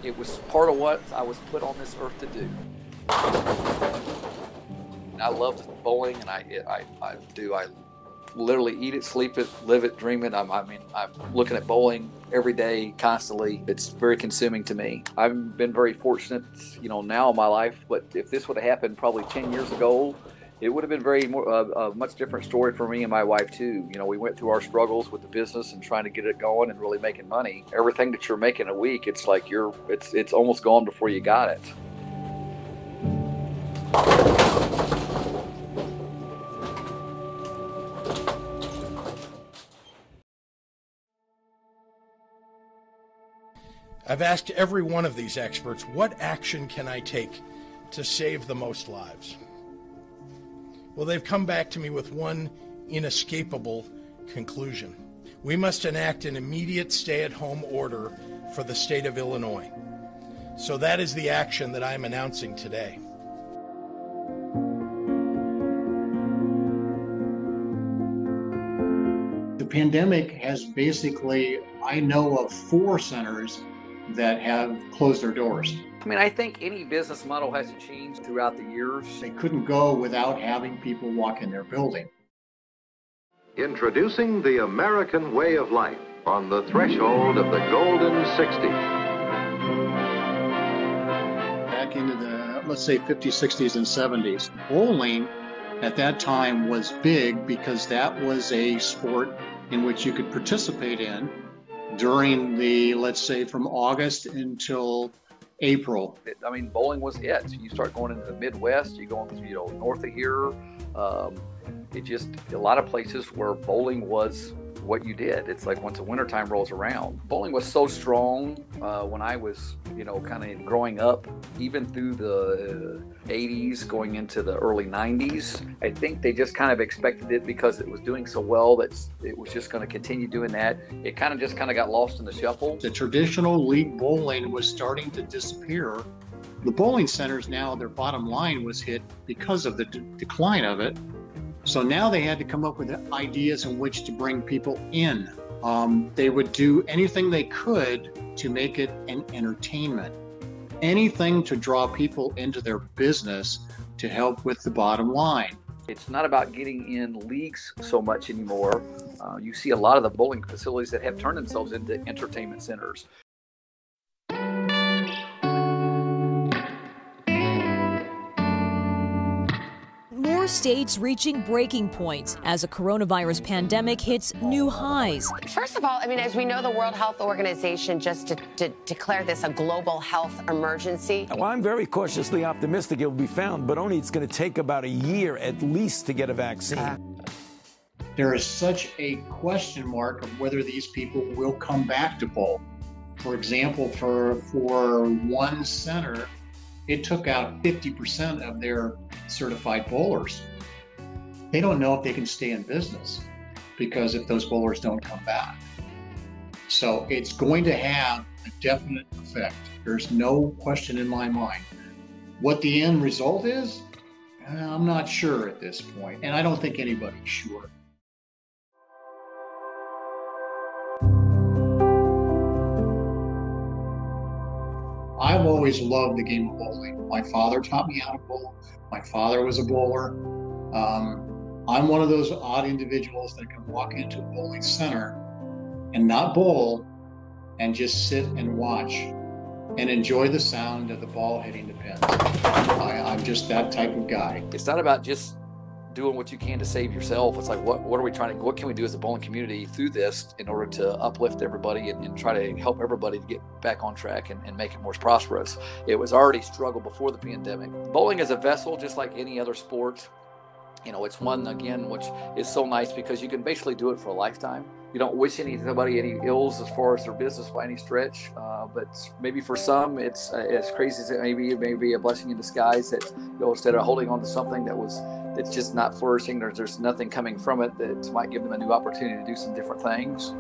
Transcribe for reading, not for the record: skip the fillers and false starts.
It was part of what I was put on this earth to do. I love bowling, and I do. I literally eat it, sleep it, live it, dream it. I'm looking at bowling every day, constantly. It's very consuming to me. I've been very fortunate, now in my life. But if this would have happened probably 10 years ago, it would have been a much different story for me and my wife too. We went through our struggles with the business and trying to get it going and really making money. Everything that you're making a week, it's like it's almost gone before you got it. I've asked every one of these experts, what action can I take to save the most lives? Well, they've come back to me with one inescapable conclusion. We must enact an immediate stay-at-home order for the state of Illinois. So that is the action that I'm announcing today. The pandemic has basically, I know of 4 centers that have closed their doors. I think any business model has to change throughout the years. They couldn't go without having people walk in their building. Introducing the American way of life on the threshold of the golden 60s. Back into the, let's say, 50s, 60s, and 70s, bowling at that time was big because that was a sport in which you could participate in during the, let's say, from August until April. Bowling was it. You start going into the Midwest, you go north of here. A lot of places where bowling was what you did. It's like once the wintertime rolls around. Bowling was so strong when I was, kind of growing up, even through the 80s, going into the early 90s. I think they just kind of expected it because it was doing so well that it was just going to continue doing that. It kind of got lost in the shuffle. The traditional league bowling was starting to disappear. The bowling centers now, their bottom line was hit because of the decline of it. So now they had to come up with ideas in which to bring people in. They would do anything they could to make it an entertainment. Anything to draw people into their business to help with the bottom line. It's not about getting in leagues so much anymore. You see a lot of the bowling facilities that have turned themselves into entertainment centers. More states reaching breaking points as a coronavirus pandemic hits new highs. First of all, as we know, the World Health Organization just declared this a global health emergency. Well, I'm very cautiously optimistic it will be found, but only it's going to take about a year at least to get a vaccine. There is such a question mark of whether these people will come back to bowl. For example, for one center, it took out 50% of their certified bowlers. They don't know if they can stay in business because if those bowlers don't come back. So it's going to have a definite effect. There's no question in my mind. What the end result is, I'm not sure at this point, and I don't think anybody's sure. I've always loved the game of bowling. My father taught me how to bowl. My father was a bowler. I'm one of those odd individuals that can walk into a bowling center and not bowl and just sit and watch and enjoy the sound of the ball hitting the pins. I'm just that type of guy. It's not about just doing what you can to save yourself. It's like, what can we do as a bowling community through this in order to uplift everybody and try to help everybody to get back on track and make it more prosperous. It was already struggle before the pandemic. Bowling is a vessel just like any other sport. It's one, again, which is so nice because you can basically do it for a lifetime. You don't wish anybody any ills as far as their business by any stretch, but maybe for some, it's as crazy as it may be a blessing in disguise that, instead of holding on to something that's just not flourishing, there's nothing coming from it that might give them a new opportunity to do some different things.